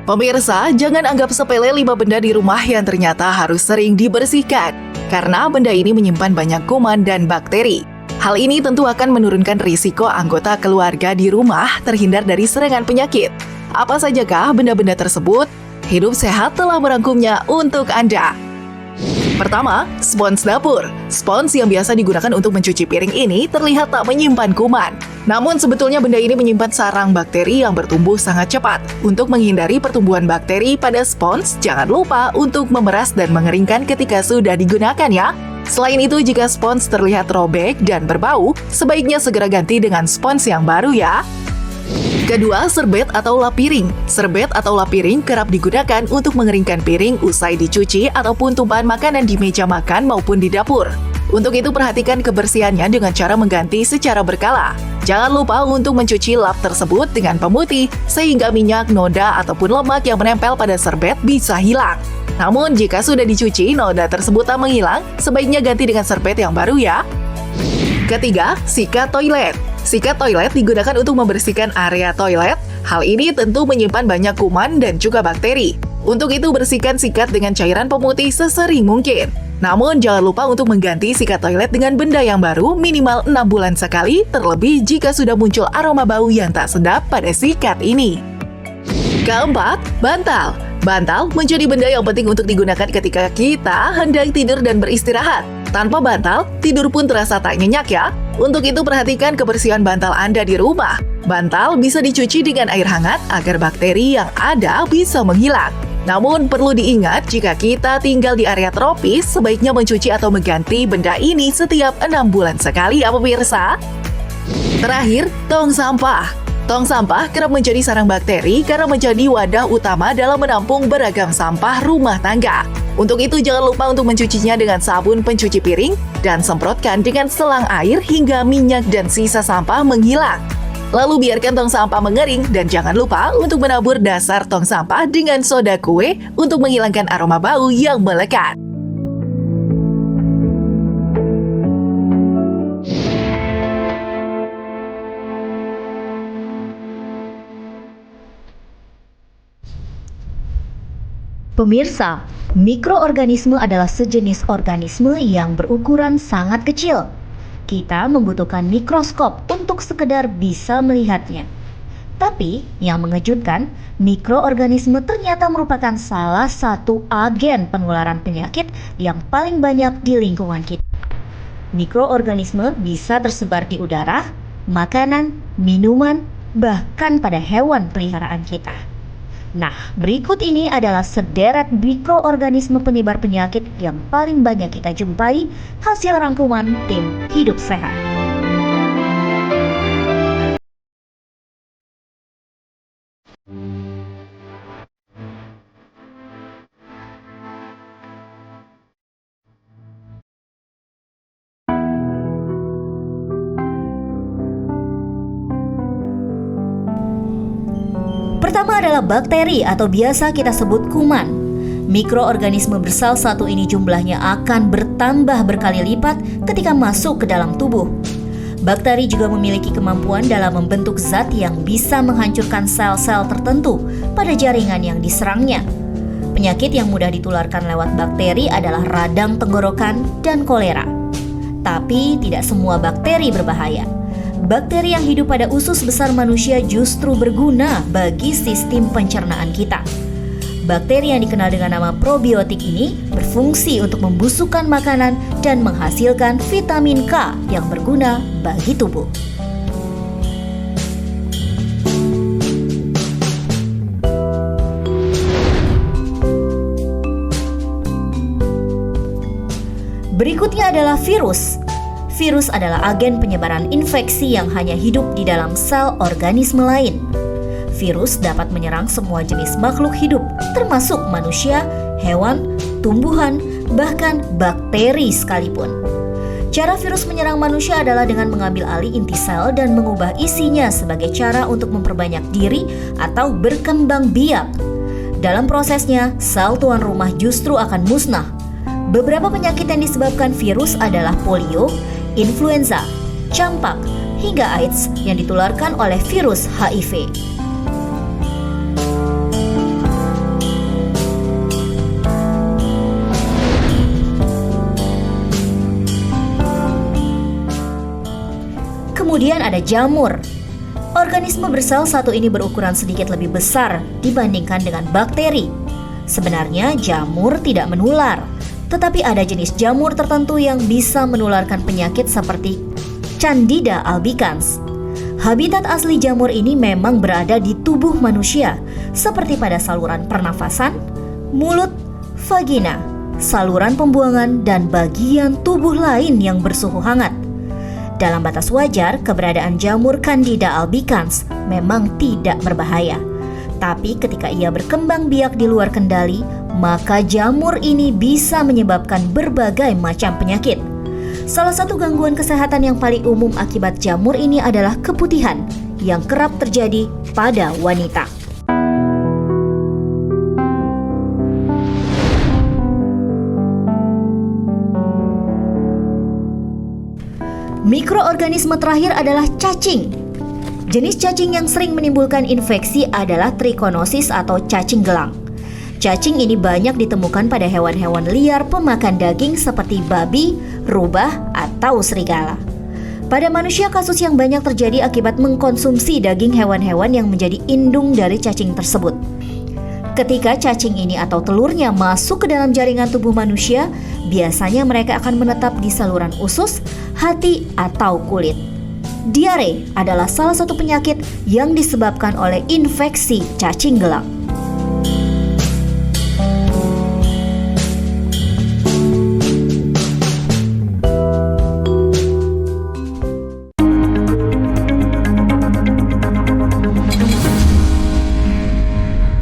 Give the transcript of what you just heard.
Pemirsa, jangan anggap sepele 5 benda di rumah yang ternyata harus sering dibersihkan, karena benda ini menyimpan banyak kuman dan bakteri. Hal ini tentu akan menurunkan risiko anggota keluarga di rumah terhindar dari serangan penyakit. Apa sajakah benda-benda tersebut? Hidup Sehat telah merangkumnya untuk Anda. Pertama, spons dapur. Spons yang biasa digunakan untuk mencuci piring ini terlihat tak menyimpan kuman. Namun sebetulnya benda ini menyimpan sarang bakteri yang bertumbuh sangat cepat. Untuk menghindari pertumbuhan bakteri pada spons, jangan lupa untuk memeras dan mengeringkan ketika sudah digunakan ya. Selain itu, jika spons terlihat robek dan berbau, sebaiknya segera ganti dengan spons yang baru ya. Kedua, serbet atau lap piring. Serbet atau lap piring kerap digunakan untuk mengeringkan piring usai dicuci ataupun tumpahan makanan di meja makan maupun di dapur. Untuk itu, perhatikan kebersihannya dengan cara mengganti secara berkala. Jangan lupa untuk mencuci lap tersebut dengan pemutih, sehingga minyak, noda, ataupun lemak yang menempel pada serbet bisa hilang. Namun, jika sudah dicuci, noda tersebut tak menghilang, sebaiknya ganti dengan serbet yang baru ya. Ketiga, sikat toilet. Sikat toilet digunakan untuk membersihkan area toilet. Hal ini tentu menyimpan banyak kuman dan juga bakteri. Untuk itu, bersihkan sikat dengan cairan pemutih sesering mungkin. Namun, jangan lupa untuk mengganti sikat toilet dengan benda yang baru minimal 6 bulan sekali, terlebih jika sudah muncul aroma bau yang tak sedap pada sikat ini. Keempat, bantal. Bantal menjadi benda yang penting untuk digunakan ketika kita hendak tidur dan beristirahat. Tanpa bantal, tidur pun terasa tak nyenyak ya. Untuk itu, perhatikan kebersihan bantal Anda di rumah. Bantal bisa dicuci dengan air hangat agar bakteri yang ada bisa menghilang. Namun, perlu diingat jika kita tinggal di area tropis, sebaiknya mencuci atau mengganti benda ini setiap 6 bulan sekali ya pemirsa. Terakhir, tong sampah. Tong sampah kerap menjadi sarang bakteri karena menjadi wadah utama dalam menampung beragam sampah rumah tangga. Untuk itu, jangan lupa untuk mencucinya dengan sabun pencuci piring dan semprotkan dengan selang air hingga minyak dan sisa sampah menghilang. Lalu biarkan tong sampah mengering dan jangan lupa untuk menabur dasar tong sampah dengan soda kue untuk menghilangkan aroma bau yang melekat. Pemirsa, mikroorganisme adalah sejenis organisme yang berukuran sangat kecil. Kita membutuhkan mikroskop untuk sekedar bisa melihatnya. Tapi, yang mengejutkan, mikroorganisme ternyata merupakan salah satu agen penularan penyakit yang paling banyak di lingkungan kita. Mikroorganisme bisa tersebar di udara, makanan, minuman, bahkan pada hewan peliharaan kita. Nah, berikut ini adalah sederet mikroorganisme penyebar penyakit yang paling banyak kita jumpai, hasil rangkuman tim Hidup Sehat. Pertama adalah bakteri atau biasa kita sebut kuman. Mikroorganisme bersel satu ini jumlahnya akan bertambah berkali lipat ketika masuk ke dalam tubuh. Bakteri juga memiliki kemampuan dalam membentuk zat yang bisa menghancurkan sel-sel tertentu pada jaringan yang diserangnya. Penyakit yang mudah ditularkan lewat bakteri adalah radang tenggorokan dan kolera. Tapi tidak semua bakteri berbahaya. Bakteri yang hidup pada usus besar manusia justru berguna bagi sistem pencernaan kita. Bakteri yang dikenal dengan nama probiotik ini berfungsi untuk membusukkan makanan dan menghasilkan vitamin K yang berguna bagi tubuh. Berikutnya adalah virus. Virus adalah agen penyebaran infeksi yang hanya hidup di dalam sel organisme lain. Virus dapat menyerang semua jenis makhluk hidup, termasuk manusia, hewan, tumbuhan, bahkan bakteri sekalipun. Cara virus menyerang manusia adalah dengan mengambil alih inti sel dan mengubah isinya sebagai cara untuk memperbanyak diri atau berkembang biak. Dalam prosesnya, sel tuan rumah justru akan musnah. Beberapa penyakit yang disebabkan virus adalah polio, influenza, campak, hingga AIDS yang ditularkan oleh virus HIV. pada jamur. Organisme bersel satu ini berukuran sedikit lebih besar dibandingkan dengan bakteri. Sebenarnya jamur tidak menular, tetapi ada jenis jamur tertentu yang bisa menularkan penyakit seperti Candida albicans. Habitat asli jamur ini memang berada di tubuh manusia, seperti pada saluran pernafasan, mulut, vagina, saluran pembuangan, dan bagian tubuh lain yang bersuhu hangat. Dalam batas wajar, keberadaan jamur Candida albicans memang tidak berbahaya. Tapi ketika ia berkembang biak di luar kendali, maka jamur ini bisa menyebabkan berbagai macam penyakit. Salah satu gangguan kesehatan yang paling umum akibat jamur ini adalah keputihan yang kerap terjadi pada wanita. Mikroorganisme terakhir adalah cacing. Jenis cacing yang sering menimbulkan infeksi adalah trichinosis atau cacing gelang. Cacing ini banyak ditemukan pada hewan-hewan liar pemakan daging seperti babi, rubah, atau serigala. Pada manusia, kasus yang banyak terjadi akibat mengkonsumsi daging hewan-hewan yang menjadi indung dari cacing tersebut. Ketika cacing ini atau telurnya masuk ke dalam jaringan tubuh manusia, biasanya mereka akan menetap di saluran usus, hati, atau kulit. Diare adalah salah satu penyakit yang disebabkan oleh infeksi cacing gelang.